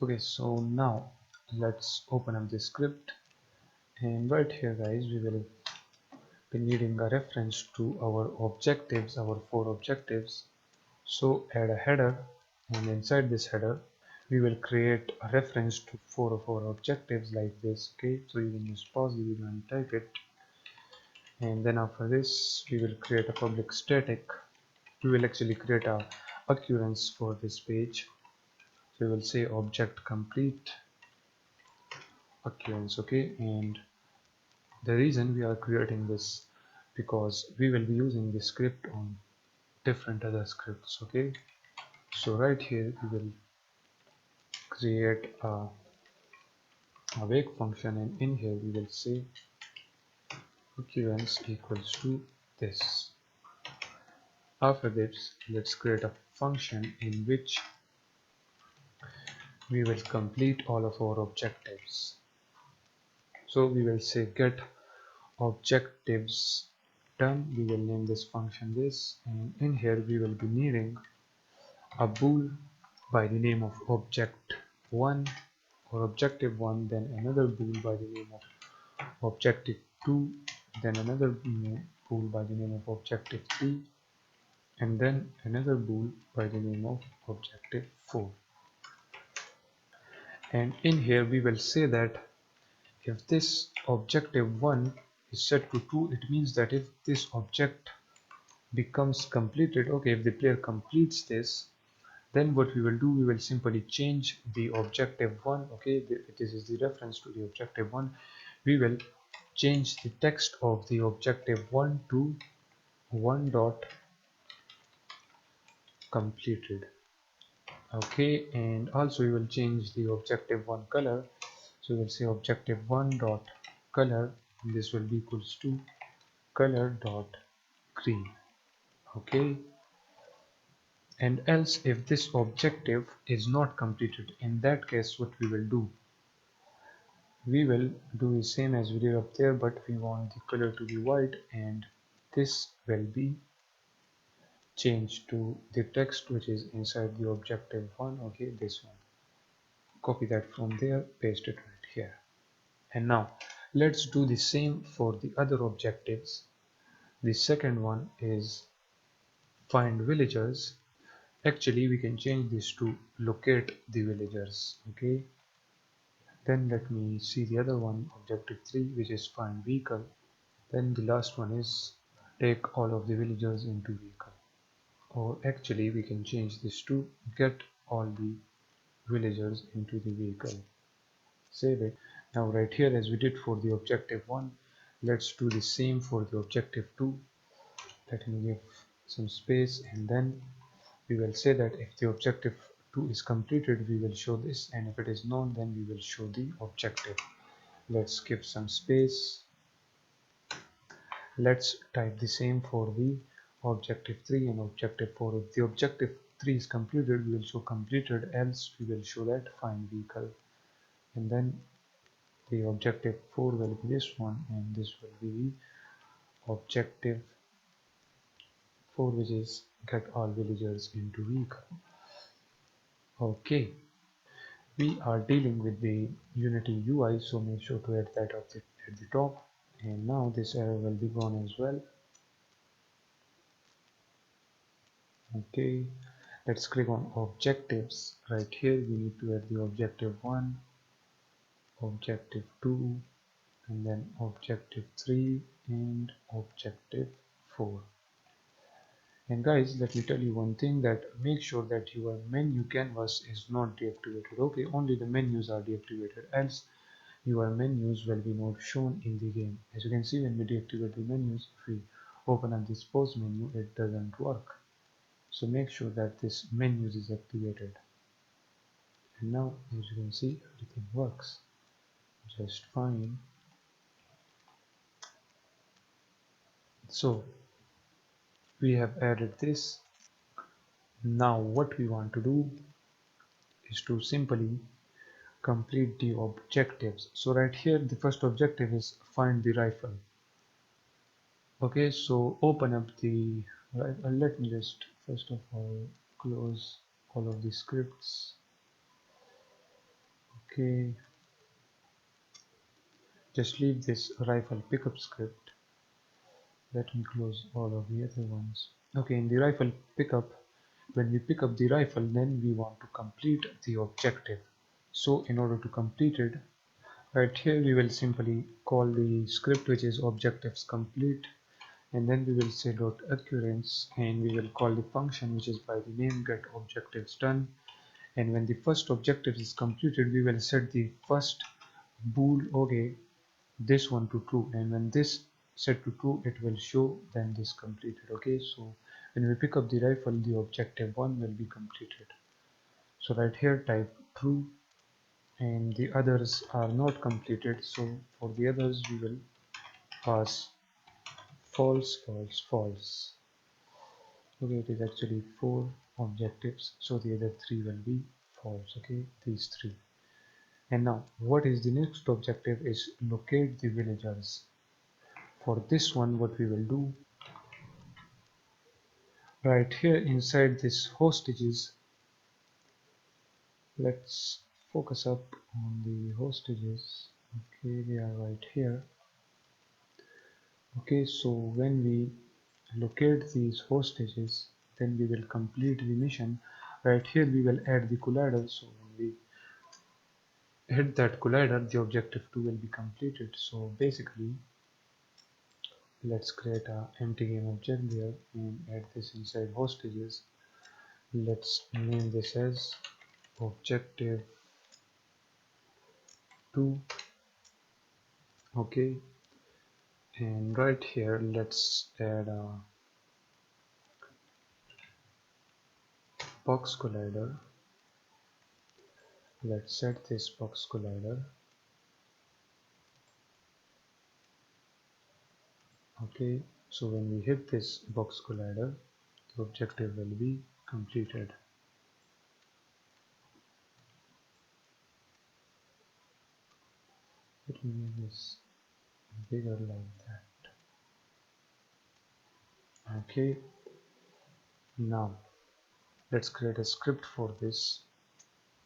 Okay, so now let's open up the script, and right here guys we will be needing a reference to our objectives, our 4 objectives. So add a header, and inside this header we will create a reference to 4 of our objectives like this. Okay, so you can just pause the video and type it, and then after this we will create a public static. We will actually create a occurrence for this page. So we will say object complete occurrence. Okay, and the reason we are creating this because we will be using this script on different other scripts. Okay, so right here we will create a wake function, and in here we will say occurrence equals to this. After this, let's create a function in which we will complete all of our objectives. So we will say get objectives done. We will name this function this, and in here we will be needing a bool by the name of object1 or objective1, then another bool by the name of objective2, then another bool by the name of objective3, and then another bool by the name of objective4. And in here we will say that if this objective1 is set to true, it means that if this object becomes completed, okay, if the player completes this, then what we will do, we will simply change the objective1. Okay, this is the reference to the objective1. We will change the text of the objective1 to 1 dot completed. Okay, and also we will change the objective1 color. So we'll say objective1 dot color, this will be equals to color dot green. Okay, and else if this objective is not completed, in that case what we will do, we will do the same as we did up there, but we want the color to be white, and this will be changed to the text which is inside the objective1. Okay, this one, copy that from there, paste it right here. And now let's do the same for the other objectives. The second one is find villagers. Actually we can change this to locate the villagers. Okay, then let me see the other one, objective 3, which is find vehicle. Then the last one is take all of the villagers into vehicle, or actually we can change this to get all the villagers into the vehicle. Save it. Now right here, as we did for the objective 1, let's do the same for the objective 2. Let me give some space, and then we will say that if the objective 2 is completed, we will show this, and if it is not, then we will show the objective. Let's give some space. Let's type the same for the objective 3 and objective 4. If the objective 3 is completed, we will show completed, else we will show that find vehicle. And then the objective 4 will be this one, and this will be the objective 4, which is get all villagers into vehicle. Okay, we are dealing with the Unity UI, so make sure to add that at the top. And now this error will be gone as well. Okay, let's click on objectives. Right here we need to add the objective 1, objective 2, and then objective 3 and objective 4. And guys, let me tell you one thing, that make sure that your menu canvas is not deactivated. Okay, only the menus are deactivated, else your menus will be not shown in the game. As you can see, when we deactivate the menus, if we open up this pause menu, it doesn't work. So make sure that this menu is activated. And now, as you can see, everything works just fine. So we have added this. Now what we want to do is to simply complete the objectives. So right here the first objective is find the rifle. Okay, so open up the let me just first of all close all of the scripts. Okay, just leave this rifle pickup script. Let me close all of the other ones. Okay, in the rifle pickup, when we pick up the rifle, then we want to complete the objective. So in order to complete it, right here we will simply call the script which is objectives complete, and then we will say dot occurrence, and we will call the function which is by the name get objectives done. And when the first objective is completed, we will set the first bool, okay, this one to true, and when this set to true, it will show then this completed. Okay, so when we pick up the rifle, the objective 1 will be completed. So right here type true, and the others are not completed, so for the others we will pass false, false, false. Okay, it is actually 4 objectives, so the other 3 will be false. Okay, these 3. And now what is the next objective is locate the villagers. For this one, what we will do, right here inside this hostages, let's focus up on the hostages. Okay, they are right here. Okay, so when we locate these hostages, then we will complete the mission. Right here we will add the collider, so when we hit that collider, the objective 2 will be completed. So basically, let's create a empty game object there and add this inside hostages. Let's name this as objective 2. Okay, and right here let's add a box collider. Let's set this box collider. Okay, so when we hit this box collider, the objective will be completed. Let me make this bigger like that. Okay, now let's create a script for this.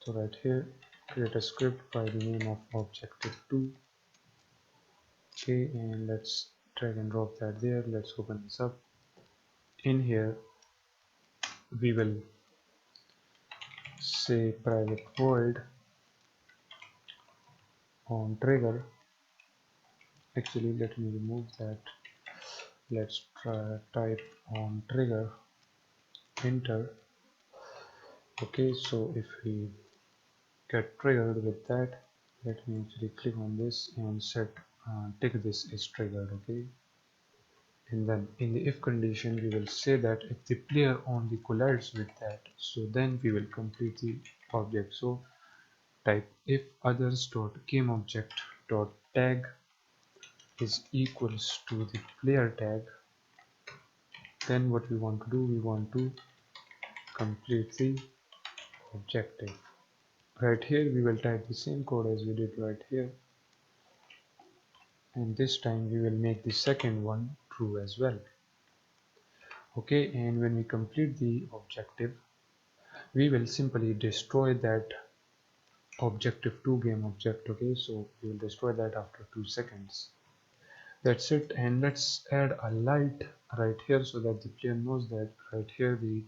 So right here, create a script by the name of objective 2. Okay, and let's drag and drop that there. Let's open this up. In here we will say private void on trigger. Actually, let me remove that. Let's try type on trigger enter. Okay, so if we get triggered with that, let me actually click on this and set tick this is triggered. Okay, and then in the if condition we will say that if the player only collides with that, so then we will complete the object. So type if others dot game object dot tag is equals to the player tag, then what we want to do, we want to complete the objective. Right here we will type the same code as we did right here, and this time we will make the second one true as well. Okay, and when we complete the objective, we will simply destroy that objective 2 game object. Okay, so we will destroy that after 2 seconds. That's it, and let's add a light right here so that the player knows that right here the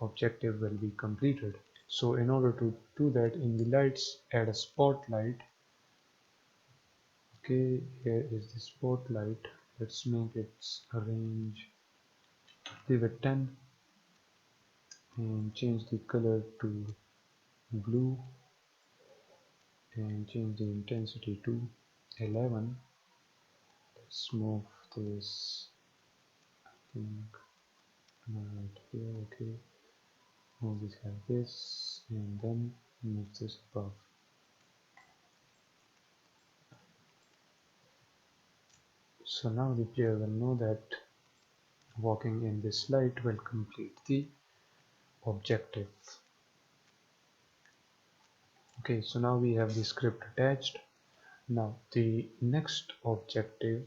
objective will be completed. So in order to do that, in the lights add a spotlight. Okay, here is the spotlight. Let's make its range, leave it 10, and change the color to blue, and change the intensity to 11. Let's move this, I think, right here. Okay, move this like this, and then move this above. So now the player will know that walking in this light will complete the objective. Okay, so now we have the script attached. Now the next objective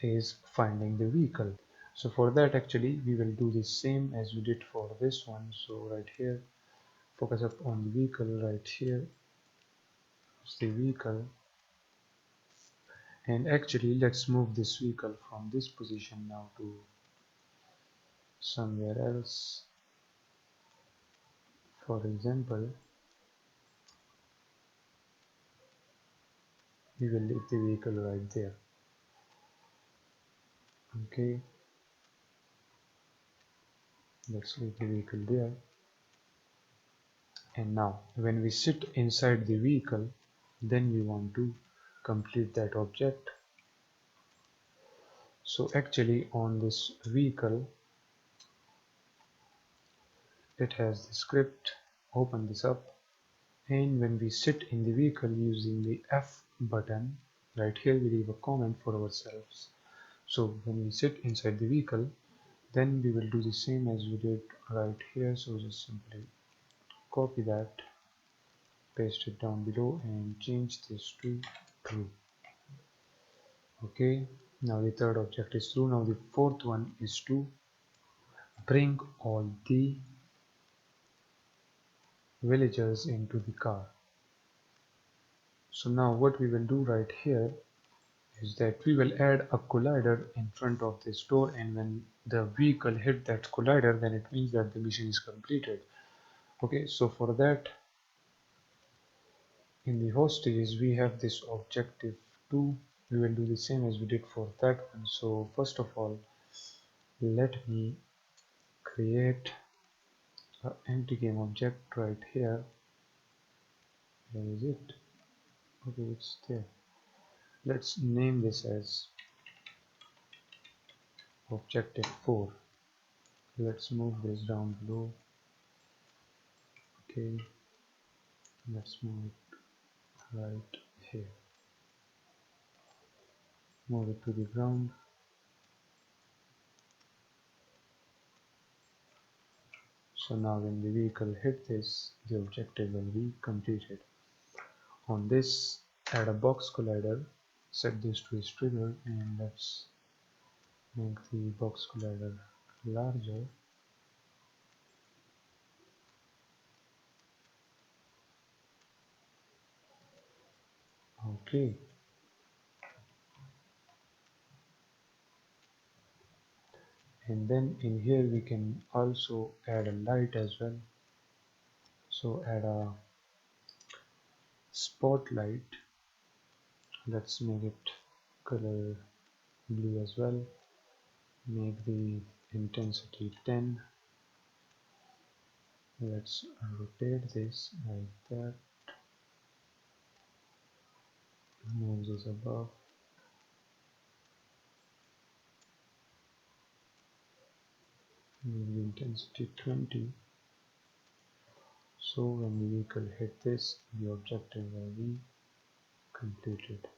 is finding the vehicle. So for that, actually we will do the same as we did for this one. So right here, focus up on the vehicle right here. the vehicle, and actually let's move this vehicle from this position now to somewhere else. For example, we will leave the vehicle right there. Okay, let's leave the vehicle there. And now when we sit inside the vehicle, then we want to complete that object. So actually on this vehicle, it has the script. Open this up, and when we sit in the vehicle using the F button, right here we leave a comment for ourselves. So when we sit inside the vehicle, then we will do the same as we did right here. So just simply copy that, paste it down below, and change this to true. Okay, now the third object is true. Now the fourth one is to bring all the villagers into the car. So now what we will do right here is that we will add a collider in front of this door, and when the vehicle hit that collider, then it means that the mission is completed. Okay, so for that, in the hostages we have this objective 2. We will do the same as we did for that one. So first of all, let me create an empty game object right here. Where is it? Okay, it's there. Let's name this as objective 4. Let's move this down below. Okay, let's move it right here. Move it to the ground. So now when the vehicle hit this, the objective will be completed. On this, add a box collider, set this to its trigger, and let's make the box collider larger. Okay, and then in here we can also add a light as well. So add a spotlight. Let's make it color blue as well. Make the intensity 10. Let's rotate this like that. Move this above. Make the intensity 20. So when the vehicle hit this, the objective will be completed.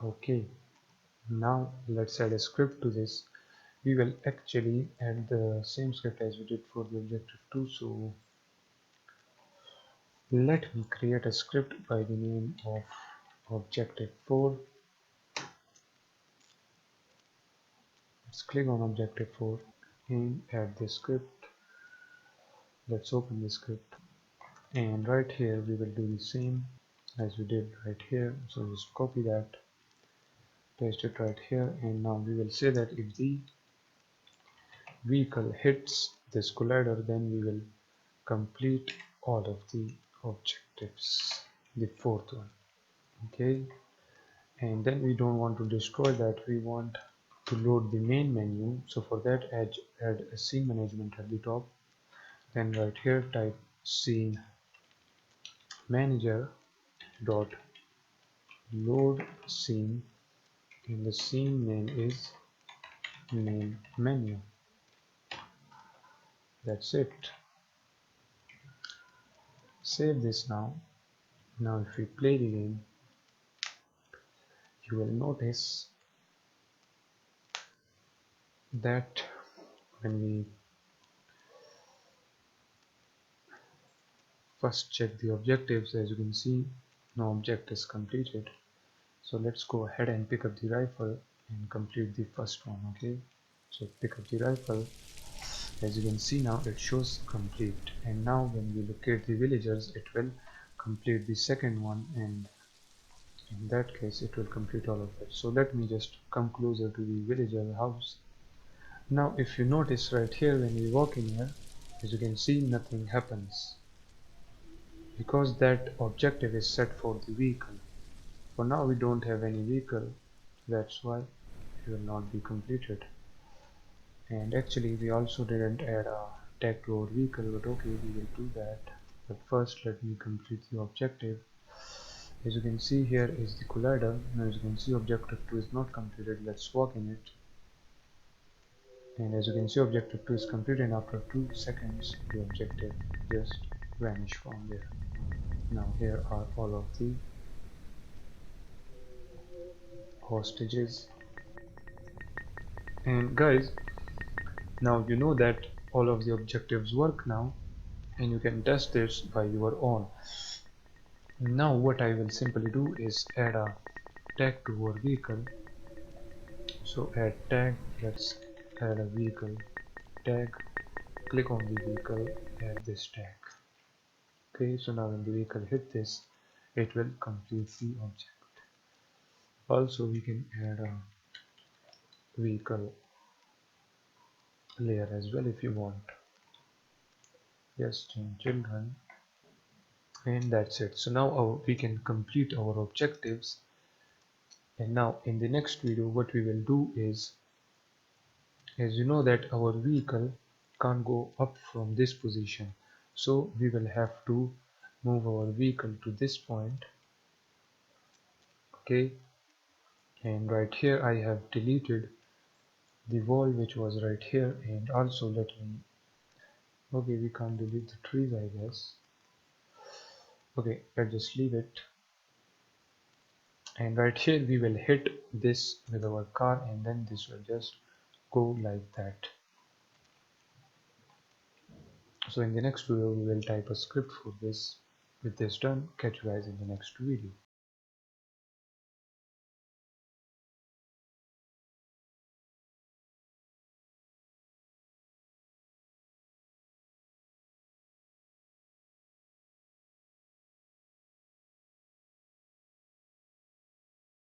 Okay, now let's add a script to this. We will actually add the same script as we did for the objective 2. So let me create a script by the name of objective 4. Let's click on objective 4 and add the script. Let's open the script, and right here we will do the same as we did right here. So just copy that, paste it right here, and now we will say that if the vehicle hits this collider, then we will complete all of the objectives, the fourth one. Okay, and then we don't want to destroy that, we want to load the main menu. So for that, add a scene management at the top, then right here type scene manager dot load scene, and the scene name is main menu. That's it. Save this now. Now if we play the game, you will notice that when we first check the objectives, as you can see, no object is completed. So let's go ahead and pick up the rifle and complete the first one. Okay, so pick up the rifle. As you can see now it shows complete, and now when we locate the villagers it will complete the second one, and in that case it will complete all of it. So let me just come closer to the villager house. Now if you notice right here, when we walk in here, as you can see nothing happens because that objective is set for the vehicle. For now we don't have any vehicle, that's why it will not be completed. And actually we also didn't add a tag to our vehicle, but okay, we will do that. But first let me complete the objective. As you can see, here is the collider. Now as you can see, objective 2 is not completed. Let's walk in it, and as you can see objective 2 is completed, and after 2 seconds the objective just vanished from there. Now here are all of the hostages. And guys, now you know that all of the objectives work now, and you can test this by your own. Now what I will simply do is add a tag to our vehicle. So add tag, let's add a vehicle tag, click on the vehicle, add this tag. Okay, so now when the vehicle hit this, it will complete the object. Also we can add a vehicle layer as well if you want. Just change children, and that's it. So now we can complete our objectives. And now in the next video what we will do is, as you know that our vehicle can't go up from this position, so we will have to move our vehicle to this point. Okay, and right here I have deleted the wall which was right here, and also let me, okay, we can't delete the trees I guess. Okay, let's just leave it. And right here we will hit this with our car, and then this will just go like that. So in the next video we will type a script for this. With this done, catch you guys in the next video.